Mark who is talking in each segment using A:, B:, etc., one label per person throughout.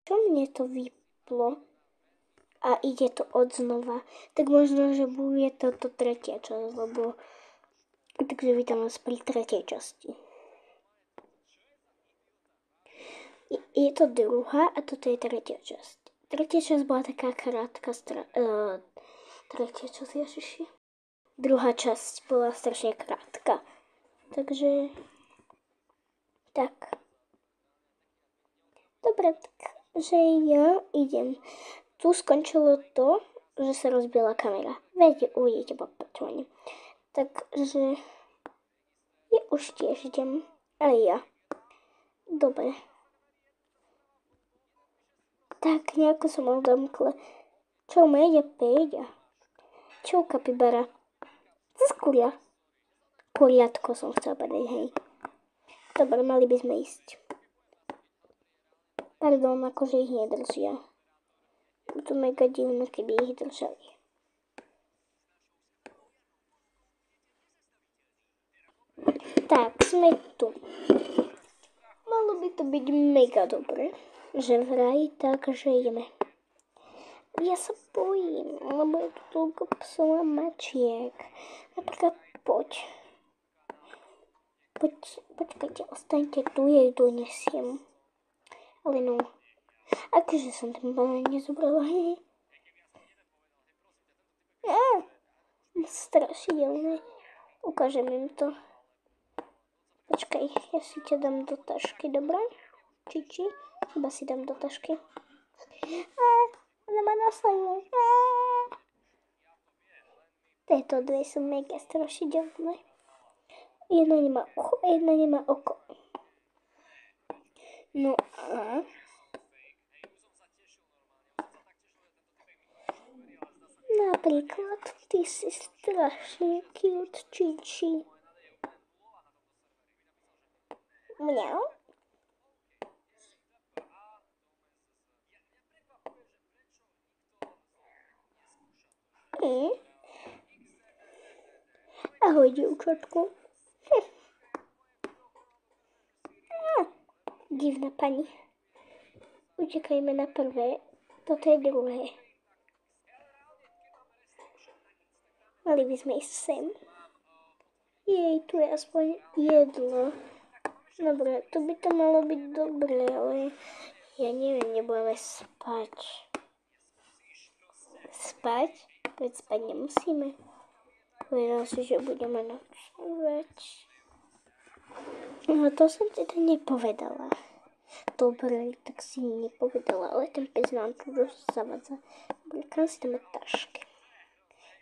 A: Čo mne to vyplo a ide to odznova, tak možno, že bude toto tretia časť, lebo takže vítam vás pri tretej časti. Je to druhá a toto je tretia časť. Tretia časť bola taká krátka, tretia časť, ježiši. Druhá časť bola strašne krátka. Takže tak. Dobre, takže ja idem. Tu skončilo to, že sa rozbila kamera. Veď uvidíte po pokračovaní. Takže ja už tiež idem. Aj ja. Dobre. Tak nejako som odomkla. Čau, Méďa, Péďa. Čau, kapibara. Zaskuria. Kuriatko som chcela povedať, hej. Dobre, mali by sme ísť. Pardon, akože ich nedržia. Je to mega divné, keby ich držali. Tak, sme tu. Malo by to byť mega dobre, že vraj, takže ideme. Ja sa bojím, lebo je tu toľko psov a mačiek. Napríklad poď. Počkajte, ostaňte tu, ja ju donesiem. Ale no, akože som ten banán nezobrala, hej. Strašidelné. Ukážem im to. Počkaj, ja si ťa dám do tašky, dobré? Čiči, iba si dám do tašky. Ona ma nasleduje. Tieto dve sú mega strašidelné. Jedna nemá ucho a jedna nemá oko. No a... Napríklad, ty si strašne cute, Čiči. Mňau? Ahoj, dievčatko. Divná pani. Utekajme na prvé. Toto je druhé. Mali by sme ísť sem. Jej, tu je aspoň jedlo. Dobre, to by to malo byť dobré, ale ja neviem, nebudeme spať. Spať? Veď spať nemusíme. Povedal si, že budeme nocovať. No to som teda nepovedala. Dobre, tak si nepovedala, ale ten pes nám tu zavadza. Dobre, kam si dáme tašky?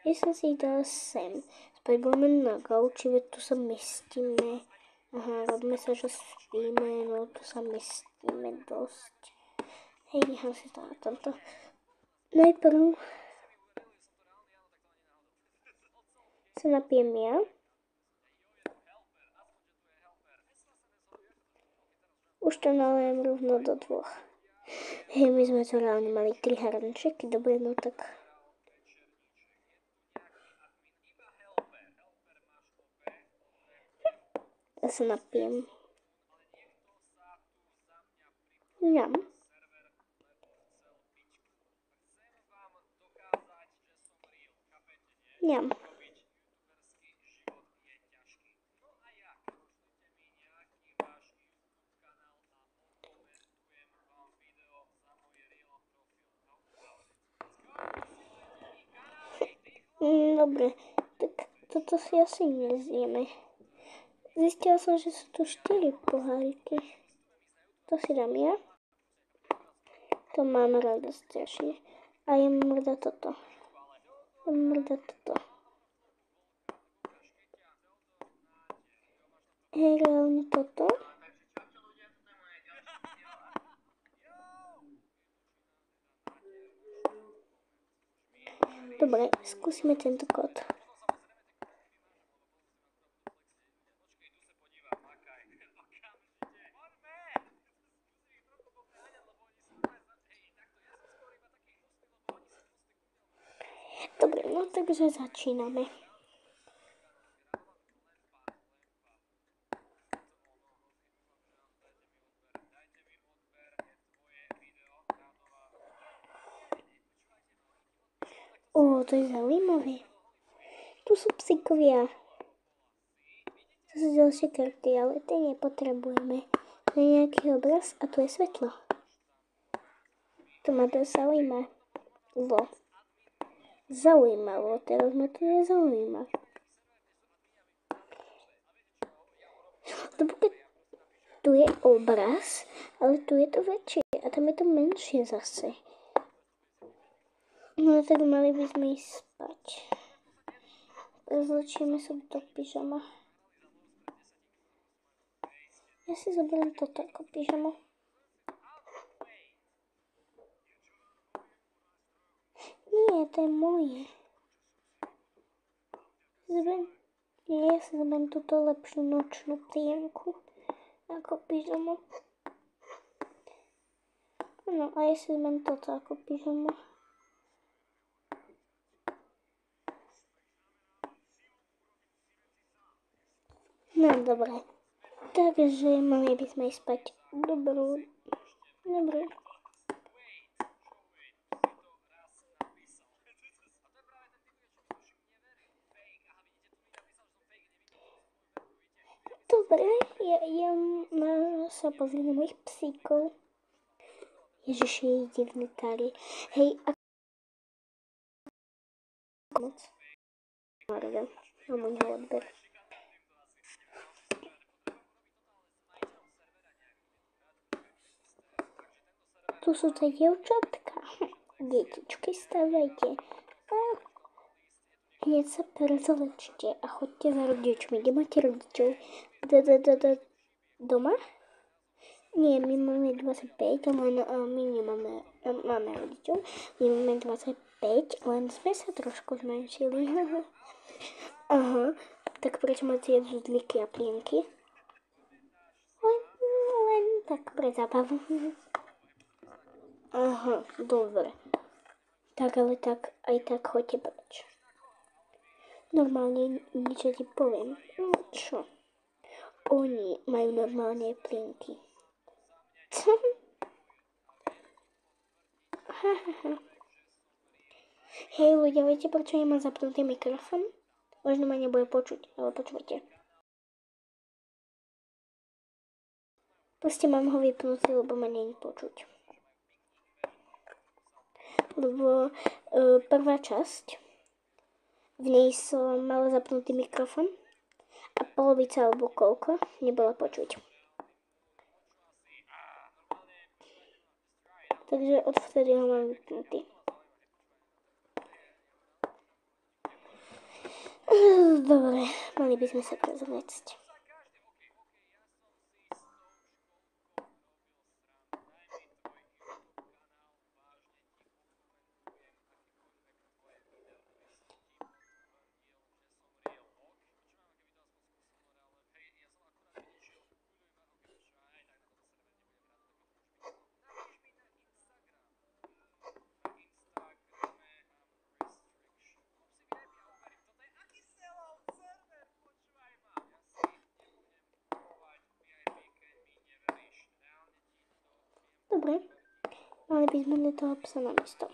A: Ja som si ich dala sem. Spať budeme na gauči, veď tu sa mestíme. Aha, robíme sa, že spíme, no tu sa mestíme dosť. Hej, nechám si to na tomto. Najprv sa napijem ja. Už to nalejem rovno do 2. Hej, my sme to reálne mali 3 hrnčeky, dobre, no tak. Ja sa napijem. Ňam. Ňam. Dobre, tak toto si asi nezjeme. Zistila som, že sú tu 4 poháriky. To si dám ja. To mám rada strašne. A ja mám rada toto. Hej, reálne toto. Dobre, skúsime tento kód. Dobre, no takže začíname. to je zaujímavé. Tu sú psíkovia. To sú ďalšie karty, ale tie nepotrebujeme. To je nejaký obraz a tu je svetlo. To ma to zaujímavo. Zaujímavo, teraz ma to nezaujíma. Tu je obraz, ale tu je to väčšie a tam je to menšie zase. No tak mali by sme ísť spať. Rozločíme sa do pyžama. Ja si zoberiem toto ako pyžamo. Nie, to je moje. Ja si zoberiem túto lepšiu nočnú plienku ako pyžamo. No a ja si zoberiem toto ako pyžamo. No dobre. Takže mali by sme ísť spať. Dobre. Dobre, ja sa pozriem na mojich psíkov. Ježiši, je divný Kari. Hej, a moc. Marvel, na môjho odber. Tu sú tie dievčatka. Detičky, stavajte. Hneď sa prezlečte a chodte za rodičmi. Kde máte rodičov? Doma? Nie, my máme 25, len my nemáme, máme rodičov. My máme 25, len sme sa trošku zmenšili. Aha, tak prečo máte zuzlíky a plienky? Len tak pre zábavu. Aha, dobre. Tak, ale tak, aj tak choďte preč. Normálne niečo ti poviem. Čo? Oni majú normálne plienky. Hej ľudia, viete prečo nemám zapnutý mikrofón? Možno ma nebude počuť, ale počujte. Proste mám ho vypnutý, lebo ma nie je počuť. Lebo prvá časť, v nej som mala zapnutý mikrofón a polovica alebo koľko nebola počuť. Takže odvtedy ho mám vypnutý. Dobre, mali by sme sa prezvecť. Dobre, mali by sme do toho psa na miesto.